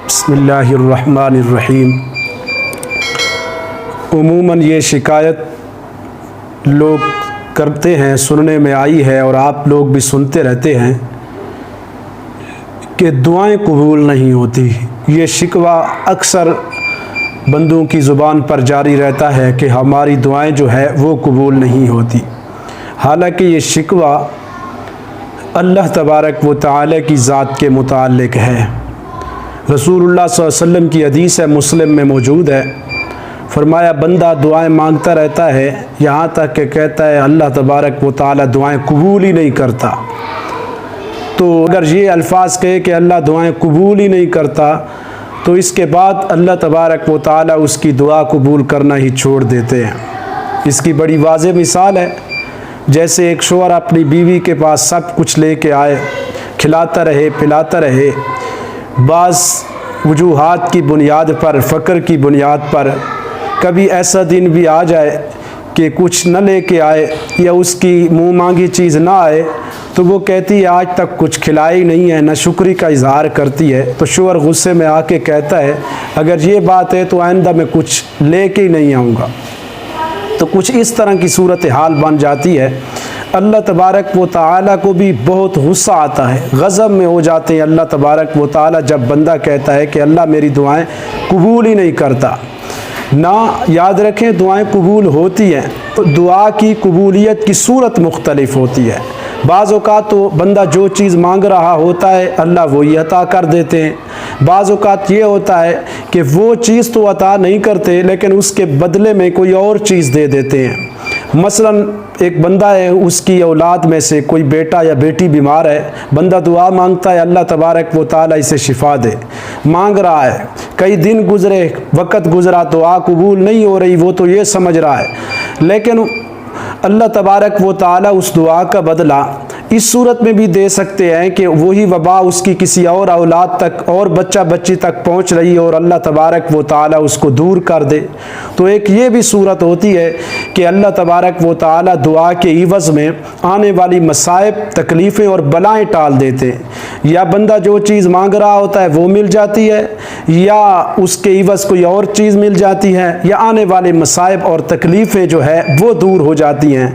بسم اللہ الرحمن الرحیم۔ عموماً یہ شکایت لوگ کرتے ہیں، سننے میں آئی ہے اور آپ لوگ بھی سنتے رہتے ہیں کہ دعائیں قبول نہیں ہوتی۔ یہ شکوہ اکثر بندوں کی زبان پر جاری رہتا ہے کہ ہماری دعائیں جو ہے وہ قبول نہیں ہوتی۔ حالانکہ یہ شکوہ اللہ تبارک و تعالی کی ذات کے متعلق ہے۔ رسول اللہ صلی اللہ علیہ وسلم کی حدیث ہے، مسلم میں موجود ہے، فرمایا بندہ دعائیں مانگتا رہتا ہے یہاں تک کہ کہتا ہے اللہ تبارک و تعالی دعائیں قبول ہی نہیں کرتا۔ تو اگر یہ الفاظ کہے کہ اللہ دعائیں قبول ہی نہیں کرتا تو اس کے بعد اللہ تبارک و تعالی اس کی دعا قبول کرنا ہی چھوڑ دیتے ہیں۔ اس کی بڑی واضح مثال ہے، جیسے ایک شوہر اپنی بیوی کے پاس سب کچھ لے کے آئے، کھلاتا رہے پلاتا رہے، بعض وجوہات کی بنیاد پر، فقر کی بنیاد پر کبھی ایسا دن بھی آ جائے کہ کچھ نہ لے کے آئے یا اس کی منہ مانگی چیز نہ آئے تو وہ کہتی ہے آج تک کچھ کھلائی نہیں ہے، نہ شکری کا اظہار کرتی ہے۔ تو شوہر غصے میں آ کے کہتا ہے اگر یہ بات ہے تو آئندہ میں کچھ لے کے ہی نہیں آؤں گا۔ تو کچھ اس طرح کی صورتحال بن جاتی ہے۔ اللہ تبارک و تعالیٰ کو بھی بہت غصہ آتا ہے، غضب میں ہو جاتے ہیں اللہ تبارک و تعالیٰ جب بندہ کہتا ہے کہ اللہ میری دعائیں قبول ہی نہیں کرتا۔ نہ یاد رکھیں دعائیں قبول ہوتی ہیں تو دعا کی قبولیت کی صورت مختلف ہوتی ہے۔ بعض اوقات تو بندہ جو چیز مانگ رہا ہوتا ہے اللہ وہی عطا کر دیتے ہیں، بعض اوقات یہ ہوتا ہے کہ وہ چیز تو عطا نہیں کرتے لیکن اس کے بدلے میں کوئی اور چیز دے دیتے ہیں۔ مثلا ایک بندہ ہے، اس کی اولاد میں سے کوئی بیٹا یا بیٹی بیمار ہے، بندہ دعا مانگتا ہے اللہ تبارک و تعالیٰ اسے شفا دے، مانگ رہا ہے، کئی دن گزرے، وقت گزرا، دعا قبول نہیں ہو رہی، وہ تو یہ سمجھ رہا ہے، لیکن اللہ تبارک و تعالیٰ اس دعا کا بدلہ اس صورت میں بھی دے سکتے ہیں کہ وہی وبا اس کی کسی اور اولاد تک اور بچہ بچی تک پہنچ رہی ہے اور اللہ تبارک و تعالیٰ اس کو دور کر دے۔ تو ایک یہ بھی صورت ہوتی ہے کہ اللہ تبارک و تعالیٰ دعا کے عوض میں آنے والی مصائب، تکلیفیں اور بلائیں ٹال دیتے ہیں، یا بندہ جو چیز مانگ رہا ہوتا ہے وہ مل جاتی ہے، یا اس کے عوض کوئی اور چیز مل جاتی ہے، یا آنے والے مصائب اور تکلیفیں جو ہے وہ دور ہو جاتی ہیں۔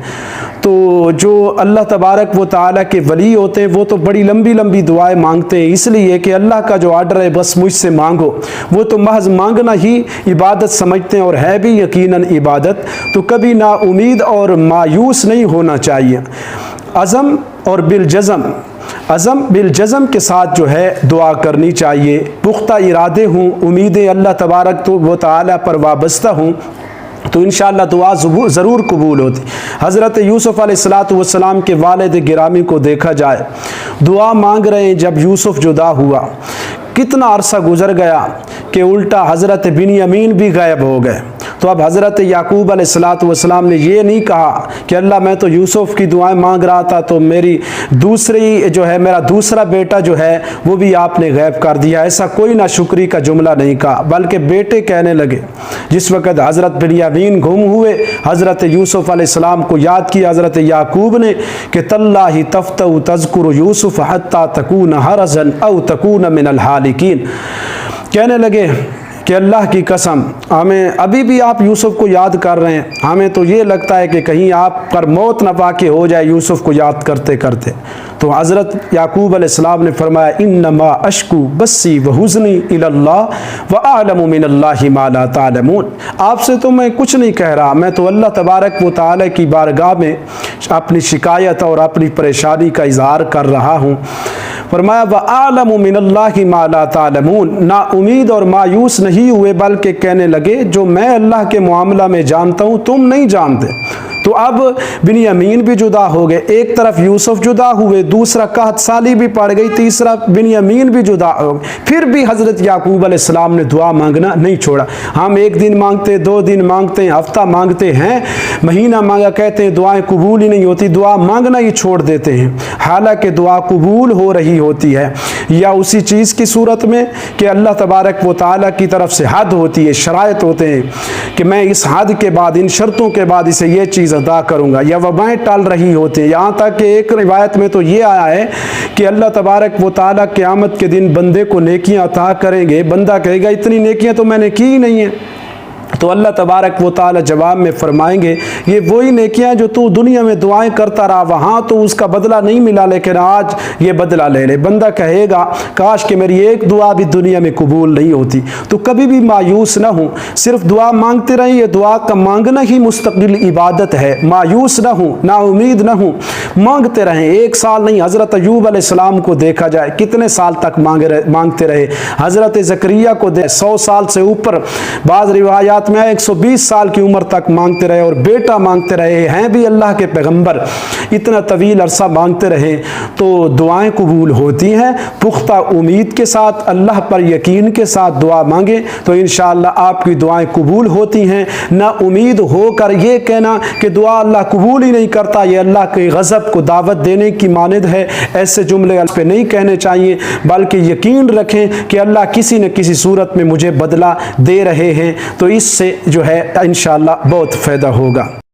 تو جو اللہ تبارک و تعالیٰ کے ولی ہوتے ہیں وہ تو بڑی لمبی لمبی دعائیں مانگتے ہیں، اس لیے کہ اللہ کا جو آرڈر ہے بس مجھ سے مانگو، وہ تو محض مانگنا ہی عبادت سمجھتے ہیں اور ہے بھی یقیناً عبادت۔ تو کبھی نا امید اور مایوس نہیں ہونا چاہیے، عزم بالجزم کے ساتھ جو ہے دعا کرنی چاہیے، پختہ ارادے ہوں، امیدیں اللہ تبارک و تعالیٰ پر وابستہ ہوں تو انشاءاللہ دعا ضرور قبول ہوتی۔ حضرت یوسف علیہ السلام کے والد گرامی کو دیکھا جائے، دعا مانگ رہے ہیں، جب یوسف جدا ہوا کتنا عرصہ گزر گیا کہ الٹا حضرت بنیامین بھی غائب ہو گئے۔ تو اب حضرت یعقوب علیہ السلام نے یہ نہیں کہا کہ اللہ میں تو یوسف کی دعائیں مانگ رہا تھا تو میرا دوسرا بیٹا جو ہے وہ بھی آپ نے غائب کر دیا، ایسا کوئی ناشکری کا جملہ نہیں کہا، بلکہ بیٹے کہنے لگے۔ جس وقت حضرت بنیامین گم ہوئے، حضرت یوسف علیہ السلام کو یاد کیا حضرت یعقوب نے کہ تاللہ تفتأ تذکر یوسف حتی تکون حرزا او تکون من الحالکین، کہنے لگے کہ اللہ کی قسم ہمیں ابھی بھی آپ یوسف کو یاد کر رہے ہیں، ہمیں تو یہ لگتا ہے کہ کہیں آپ پر موت نہ واقع ہو جائے یوسف کو یاد کرتے کرتے۔ تو حضرت یعقوب علیہ السلام نے فرمایا انما اشکو بسی وحزنی الی اللہ واعلم من اللہ ما لا تعلمون، آپ سے تو میں کچھ نہیں کہہ رہا، میں تو اللہ تبارک و تعالی کی بارگاہ میں اپنی شکایت اور اپنی پریشانی کا اظہار کر رہا ہوں۔ فرمایا وَأَعْلَمُ مِنَ اللَّهِ مَا لَا تَعْلَمُونَ، نا امید اور مایوس نہیں ہوئے بلکہ کہنے لگے جو میں اللہ کے معاملہ میں جانتا ہوں تم نہیں جانتے۔ تو اب بنیامین بھی جدا ہو گئے، ایک طرف یوسف جدا ہوئے، دوسرا قحط سالی بھی پڑ گئی، تیسرا بنیامین بھی جدا ہو گئے، پھر بھی حضرت یعقوب علیہ السلام نے دعا مانگنا نہیں چھوڑا۔ ہم ایک دن مانگتے، 2 دن مانگتے ہیں، ہفتہ مانگتے ہیں، مہینہ مانگا، کہتے ہیں دعائیں قبول ہی نہیں ہوتی، دعا مانگنا ہی چھوڑ دیتے ہیں، حالانکہ دعا قبول ہو رہی ہوتی ہے، یا اسی چیز کی صورت میں کہ اللہ تبارک و تعالیٰ کی طرف سے حد ہوتی ہے، شرائط ہوتے ہیں کہ میں اس حد کے بعد، ان شرطوں کے بعد اسے یہ چیز نیز ادا کروں گا، یا وبائیں ٹال رہی ہوتی ہیں۔ یہاں تک کہ ایک روایت میں تو یہ آیا ہے کہ اللہ تبارک و تعالیٰ قیامت کے دن بندے کو نیکیاں عطا کریں گے، بندہ کہے گا اتنی نیکیاں تو میں نے کی ہی نہیں ہیں، تو اللہ تبارک و تعالی جواب میں فرمائیں گے یہ وہی نیکیاں جو تو دنیا میں دعائیں کرتا رہا، وہاں تو اس کا بدلہ نہیں ملا لیکن آج یہ بدلہ لے لے۔ بندہ کہے گا کاش کہ میری ایک دعا بھی دنیا میں قبول نہیں ہوتی۔ تو کبھی بھی مایوس نہ ہوں، صرف دعا مانگتے رہیں، یہ دعا کا مانگنا ہی مستقل عبادت ہے۔ مایوس نہ ہوں، نا امید نہ ہوں، مانگتے رہیں۔ ایک سال نہیں، حضرت ایوب علیہ السلام کو دیکھا جائے کتنے سال تک مانگتے رہے، حضرت زکریا کو 100 سال سے اوپر، بعض روایات میں 120 سال کی عمر تک مانگتے رہے اور بیٹا مانگتے رہے ہیں بھی اللہ کے پیغمبر، اتنا طویل عرصہ مانگتے رہے تو دعائیں قبول ہوتی ہیں۔ پختہ امید کے ساتھ، اللہ پر یقین کے ساتھ دعا مانگیں تو انشاءاللہ آپ کی دعائیں قبول ہوتی ہیں۔ نہ امید ہو کر یہ کہنا کہ دعا اللہ قبول ہی نہیں کرتا، یہ اللہ کے غضب کو دعوت دینے کی مانند ہے، ایسے جملے اس پہ نہیں کہنے چاہیے، بلکہ یقین رکھیں کہ اللہ کسی نہ کسی صورت میں مجھے بدلہ دے رہے ہیں، تو اس سے جو ہے انشاءاللہ بہت فائدہ ہوگا۔